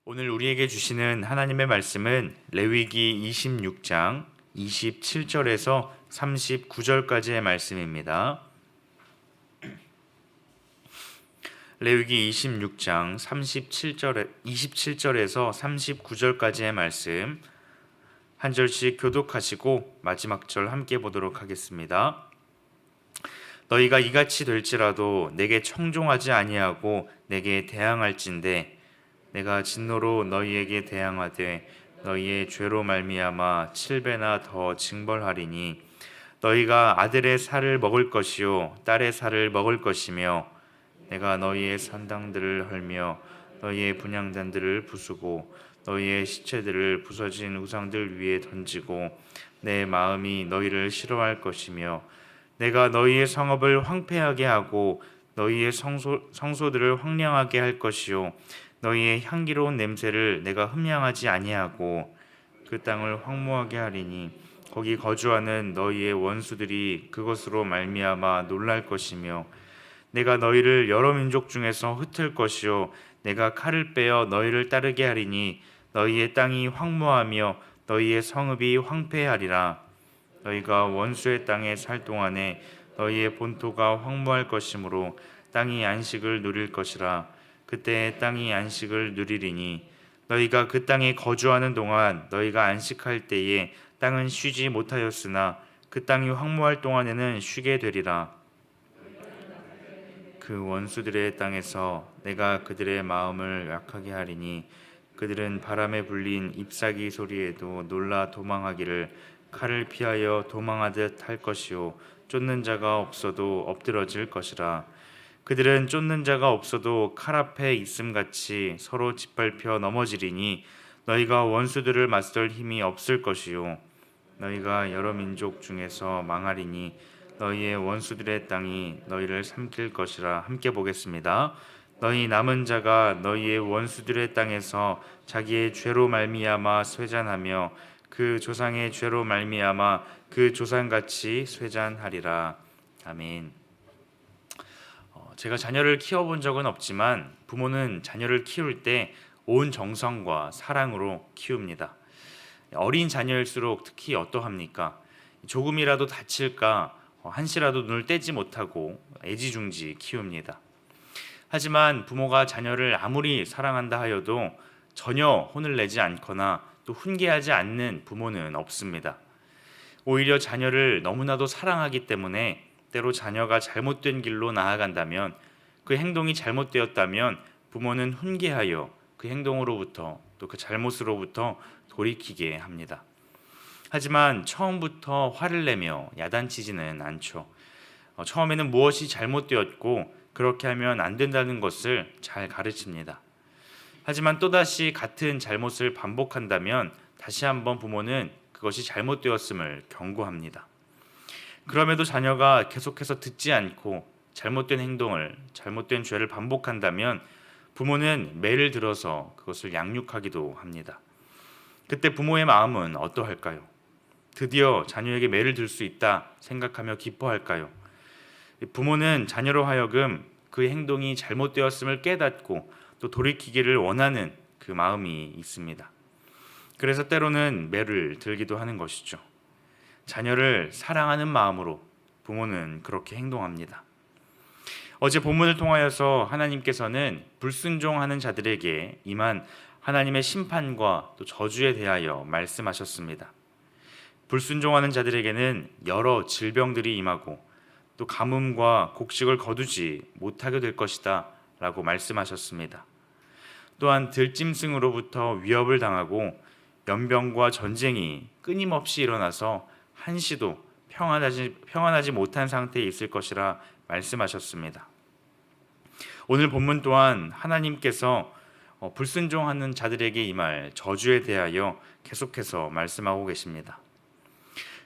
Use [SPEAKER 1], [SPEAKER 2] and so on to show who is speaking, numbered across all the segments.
[SPEAKER 1] 오늘 우리에게 주시는 하나님의 말씀은 레위기 26장 27절에서 39절까지의 말씀입니다. 레위기 26장 27절에서 39절까지의 말씀 한 절씩 교독하시고 마지막 절 함께 보도록 하겠습니다. 너희가 이같이 될지라도 내게 청종하지 아니하고 내게 대항할진대 내가 진노로 너희에게 대항하되 너희의 죄로 말미암아 7배나 더 징벌하리니 너희가 아들의 살을 먹을 것이요 딸의 살을 먹을 것이며 내가 너희의 산당들을 헐며 너희의 분향단들을 부수고 너희의 시체들을 부서진 우상들 위에 던지고 내 마음이 너희를 싫어할 것이며 내가 너희의 성읍을 황폐하게 하고 너희의 성소들을 황량하게 할 것이요 너희의 향기로운 냄새를 내가 흠양하지 아니하고 그 땅을 황무하게 하리니 거기 거주하는 너희의 원수들이 그것으로 말미암아 놀랄 것이며 내가 너희를 여러 민족 중에서 흩을 것이요 내가 칼을 빼어 너희를 따르게 하리니 너희의 땅이 황무하며 너희의 성읍이 황폐하리라. 너희가 원수의 땅에 살 동안에 너희의 본토가 황무할 것이므로 땅이 안식을 누릴 것이라. 그때 땅이 안식을 누리리니 너희가 그 땅에 거주하는 동안 너희가 안식할 때에 땅은 쉬지 못하였으나 그 땅이 황무할 동안에는 쉬게 되리라. 그 원수들의 땅에서 내가 그들의 마음을 약하게 하리니 그들은 바람에 불린 잎사귀 소리에도 놀라 도망하기를 칼을 피하여 도망하듯 할 것이요 쫓는 자가 없어도 엎드러질 것이라. 그들은 쫓는 자가 없어도 칼 앞에 있음같이 서로 짓밟혀 넘어지리니 너희가 원수들을 맞설 힘이 없을 것이요 너희가 여러 민족 중에서 망하리니 너희의 원수들의 땅이 너희를 삼킬 것이라. 함께 보겠습니다. 너희 남은 자가 너희의 원수들의 땅에서 자기의 죄로 말미암아 쇠잔하며 그 조상의 죄로 말미암아 그 조상같이 쇠잔하리라. 아멘. 제가 자녀를 키워본 적은 없지만 부모는 자녀를 키울 때 온 정성과 사랑으로 키웁니다. 어린 자녀일수록 특히 어떠합니까? 조금이라도 다칠까 한시라도 눈을 떼지 못하고 애지중지 키웁니다. 하지만 부모가 자녀를 아무리 사랑한다 하여도 전혀 혼을 내지 않거나 또 훈계하지 않는 부모는 없습니다. 오히려 자녀를 너무나도 사랑하기 때문에 때로 자녀가 잘못된 길로 나아간다면 그 행동이 잘못되었다면 부모는 훈계하여 그 행동으로부터 또 그 잘못으로부터 돌이키게 합니다. 하지만 처음부터 화를 내며 야단치지는 않죠. 처음에는 무엇이 잘못되었고 그렇게 하면 안 된다는 것을 잘 가르칩니다. 하지만 또다시 같은 잘못을 반복한다면 다시 한번 부모는 그것이 잘못되었음을 경고합니다. 그럼에도 자녀가 계속해서 듣지 않고 잘못된 행동을, 잘못된 죄를 반복한다면 부모는 매를 들어서 그것을 양육하기도 합니다. 그때 부모의 마음은 어떠할까요? 드디어 자녀에게 매를 들 수 있다 생각하며 기뻐할까요? 부모는 자녀로 하여금 그 행동이 잘못되었음을 깨닫고 또 돌이키기를 원하는 그 마음이 있습니다. 그래서 때로는 매를 들기도 하는 것이죠. 자녀를 사랑하는 마음으로 부모는 그렇게 행동합니다. 어제 본문을 통하여서 하나님께서는 불순종하는 자들에게 임한 하나님의 심판과 또 저주에 대하여 말씀하셨습니다. 불순종하는 자들에게는 여러 질병들이 임하고 또 가뭄과 곡식을 거두지 못하게 될 것이다 라고 말씀하셨습니다. 또한 들짐승으로부터 위협을 당하고 연병과 전쟁이 끊임없이 일어나서 한시도 평안하지 못한 상태에 있을 것이라 말씀하셨습니다. 오늘 본문 또한 하나님께서 불순종하는 자들에게 임할 저주에 대하여 계속해서 말씀하고 계십니다.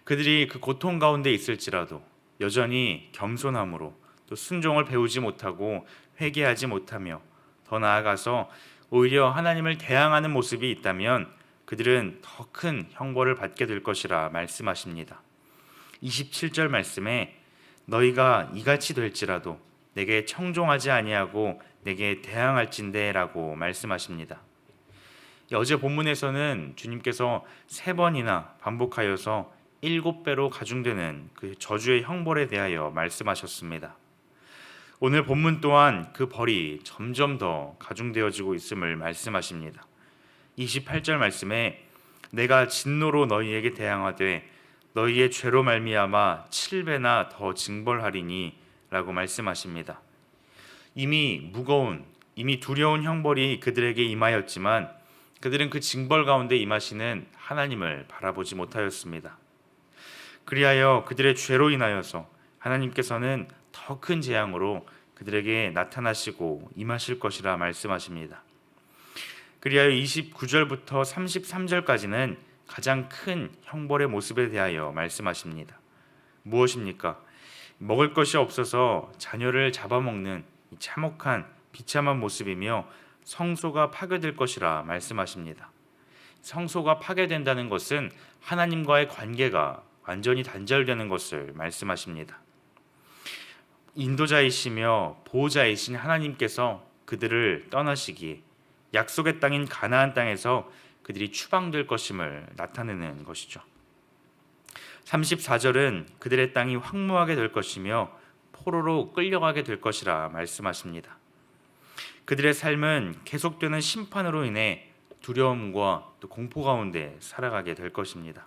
[SPEAKER 1] 그들이 그 고통 가운데 있을지라도 여전히 겸손함으로 또 순종을 배우지 못하고 회개하지 못하며 더 나아가서 오히려 하나님을 대항하는 모습이 있다면 그들은 더 큰 형벌을 받게 될 것이라 말씀하십니다. 27절 말씀에 너희가 이같이 될지라도 내게 청종하지 아니하고 내게 대항할진대라고 말씀하십니다. 어제 본문에서는 주님께서 3번이나 반복하여서 7배로 가중되는 그 저주의 형벌에 대하여 말씀하셨습니다. 오늘 본문 또한 그 벌이 점점 더 가중되어지고 있음을 말씀하십니다. 28절 말씀에 내가 진노로 너희에게 대항하되 너희의 죄로 말미암아 7배나 더 징벌하리니 라고 말씀하십니다. 이미 두려운 형벌이 그들에게 임하였지만 그들은 그 징벌 가운데 임하시는 하나님을 바라보지 못하였습니다. 그리하여 그들의 죄로 인하여서 하나님께서는 더 큰 재앙으로 그들에게 나타나시고 임하실 것이라 말씀하십니다. 그리하여 29절부터 33절까지는 가장 큰 형벌의 모습에 대하여 말씀하십니다. 무엇입니까? 먹을 것이 없어서 자녀를 잡아먹는 참혹한 비참한 모습이며 성소가 파괴될 것이라 말씀하십니다. 성소가 파괴된다는 것은 하나님과의 관계가 완전히 단절되는 것을 말씀하십니다. 인도자이시며 보호자이신 하나님께서 그들을 떠나시기에 약속의 땅인 가나안 땅에서 그들이 추방될 것임을 나타내는 것이죠. 34절은 그들의 땅이 황무하게 될 것이며 포로로 끌려가게 될 것이라 말씀하십니다. 그들의 삶은 계속되는 심판으로 인해 두려움과 또 공포 가운데 살아가게 될 것입니다.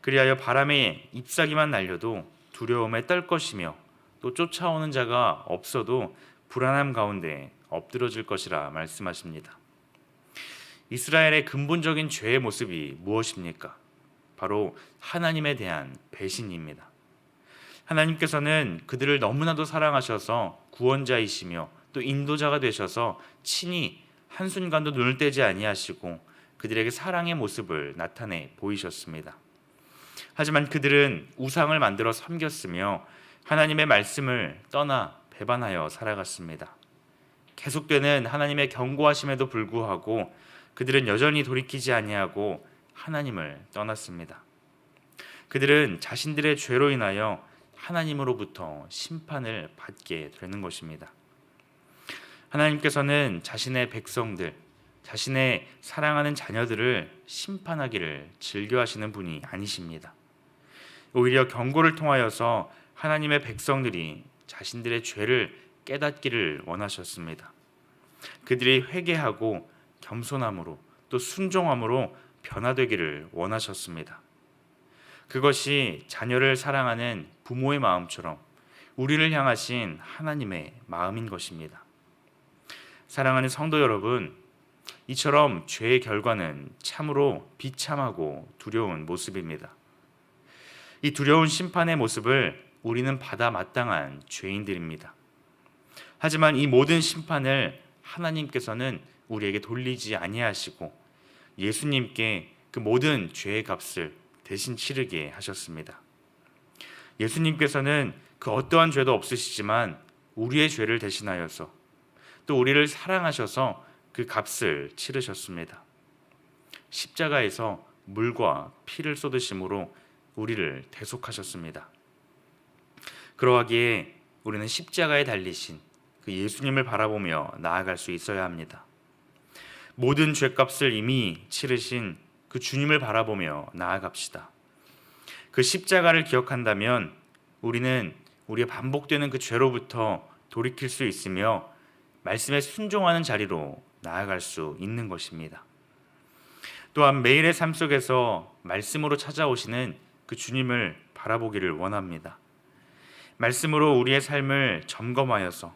[SPEAKER 1] 그리하여 바람에 잎사귀만 날려도 두려움에 떨 것이며 또 쫓아오는 자가 없어도 불안함 가운데 엎드러질 것이라 말씀하십니다. 이스라엘의 근본적인 죄의 모습이 무엇입니까? 바로 하나님에 대한 배신입니다. 하나님께서는 그들을 너무나도 사랑하셔서 구원자이시며 또 인도자가 되셔서 친히 한순간도 눈을 떼지 아니하시고 그들에게 사랑의 모습을 나타내 보이셨습니다. 하지만 그들은 우상을 만들어 섬겼으며 하나님의 말씀을 떠나 배반하여 살아갔습니다. 계속되는 하나님의 경고하심에도 불구하고 그들은 여전히 돌이키지 아니하고 하나님을 떠났습니다. 그들은 자신들의 죄로 인하여 하나님으로부터 심판을 받게 되는 것입니다. 하나님께서는 자신의 백성들, 자신의 사랑하는 자녀들을 심판하기를 즐겨하시는 분이 아니십니다. 오히려 경고를 통하여서 하나님의 백성들이 자신들의 죄를 깨닫기를 원하셨습니다. 그들이 회개하고 겸손함으로 또 순종함으로 변화되기를 원하셨습니다. 그것이 자녀를 사랑하는 부모의 마음처럼 우리를 향하신 하나님의 마음인 것입니다. 사랑하는 성도 여러분, 이처럼 죄의 결과는 참으로 비참하고 두려운 모습입니다. 이 두려운 심판의 모습을 우리는 받아 마땅한 죄인들입니다. 하지만 이 모든 심판을 하나님께서는 우리에게 돌리지 아니하시고 예수님께 그 모든 죄의 값을 대신 치르게 하셨습니다. 예수님께서는 그 어떠한 죄도 없으시지만 우리의 죄를 대신하여서 또 우리를 사랑하셔서 그 값을 치르셨습니다. 십자가에서 물과 피를 쏟으심으로 우리를 대속하셨습니다. 그러하기에 우리는 십자가에 달리신 그 예수님을 바라보며 나아갈 수 있어야 합니다. 모든 죄값을 이미 치르신 그 주님을 바라보며 나아갑시다. 그 십자가를 기억한다면 우리는 우리의 반복되는 그 죄로부터 돌이킬 수 있으며 말씀에 순종하는 자리로 나아갈 수 있는 것입니다. 또한 매일의 삶 속에서 말씀으로 찾아오시는 그 주님을 바라보기를 원합니다. 말씀으로 우리의 삶을 점검하여서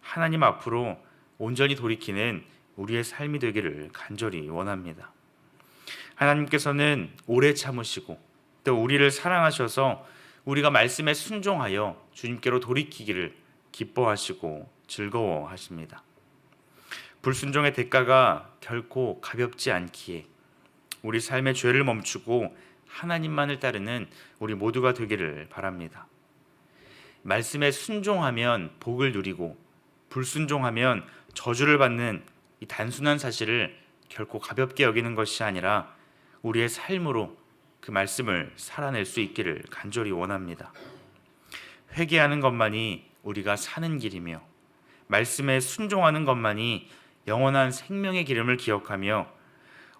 [SPEAKER 1] 하나님 앞으로 온전히 돌이키는 우리의 삶이 되기를 간절히 원합니다. 하나님께서는 오래 참으시고 또 우리를 사랑하셔서 우리가 말씀에 순종하여 주님께로 돌이키기를 기뻐하시고 즐거워하십니다. 불순종의 대가가 결코 가볍지 않기에 우리 삶의 죄를 멈추고 하나님만을 따르는 우리 모두가 되기를 바랍니다. 말씀에 순종하면 복을 누리고 불순종하면 저주를 받는 이 단순한 사실을 결코 가볍게 여기는 것이 아니라 우리의 삶으로 그 말씀을 살아낼 수 있기를 간절히 원합니다. 회개하는 것만이 우리가 사는 길이며 말씀에 순종하는 것만이 영원한 생명의 기름을 기억하며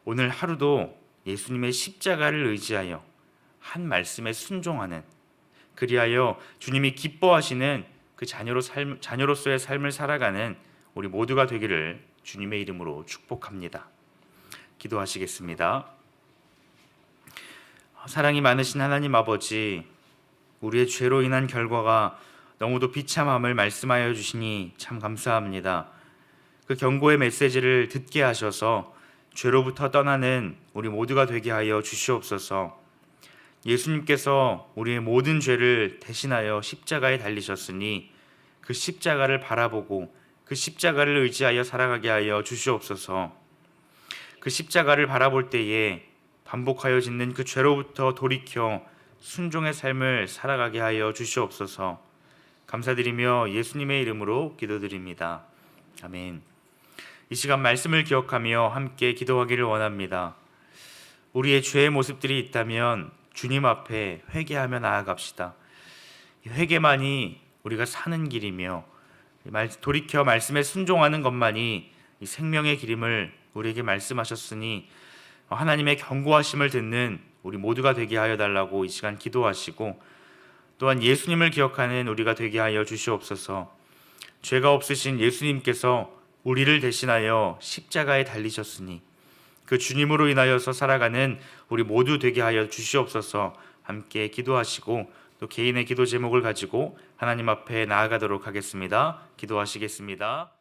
[SPEAKER 1] 오늘 하루도 예수님의 십자가를 의지하여 한 말씀에 순종하는, 그리하여 주님이 기뻐하시는 그 자녀로서의 삶을 살아가는 우리 모두가 되기를 주님의 이름으로 축복합니다. 기도하시겠습니다. 사랑이 많으신 하나님 아버지, 우리의 죄로 인한 결과가 너무도 비참함을 말씀하여 주시니 참 감사합니다. 그 경고의 메시지를 듣게 하셔서 죄로부터 떠나는 우리 모두가 되게 하여 주시옵소서. 예수님께서 우리의 모든 죄를 대신하여 십자가에 달리셨으니 그 십자가를 바라보고 그 십자가를 의지하여 살아가게 하여 주시옵소서. 그 십자가를 바라볼 때에 반복하여 짓는 그 죄로부터 돌이켜 순종의 삶을 살아가게 하여 주시옵소서. 감사드리며 예수님의 이름으로 기도드립니다. 아멘. 이 시간 말씀을 기억하며 함께 기도하기를 원합니다. 우리의 죄의 모습들이 있다면 주님 앞에 회개하며 나아갑시다. 회개만이 우리가 사는 길이며 돌이켜 말씀에 순종하는 것만이 생명의 길임을 우리에게 말씀하셨으니 하나님의 경고하심을 듣는 우리 모두가 되게 하여 달라고 이 시간 기도하시고, 또한 예수님을 기억하는 우리가 되게 하여 주시옵소서. 죄가 없으신 예수님께서 우리를 대신하여 십자가에 달리셨으니 그 주님으로 인하여서 살아가는 우리 모두 되게 하여 주시옵소서. 함께 기도하시고 또 개인의 기도 제목을 가지고 하나님 앞에 나아가도록 하겠습니다. 기도하시겠습니다.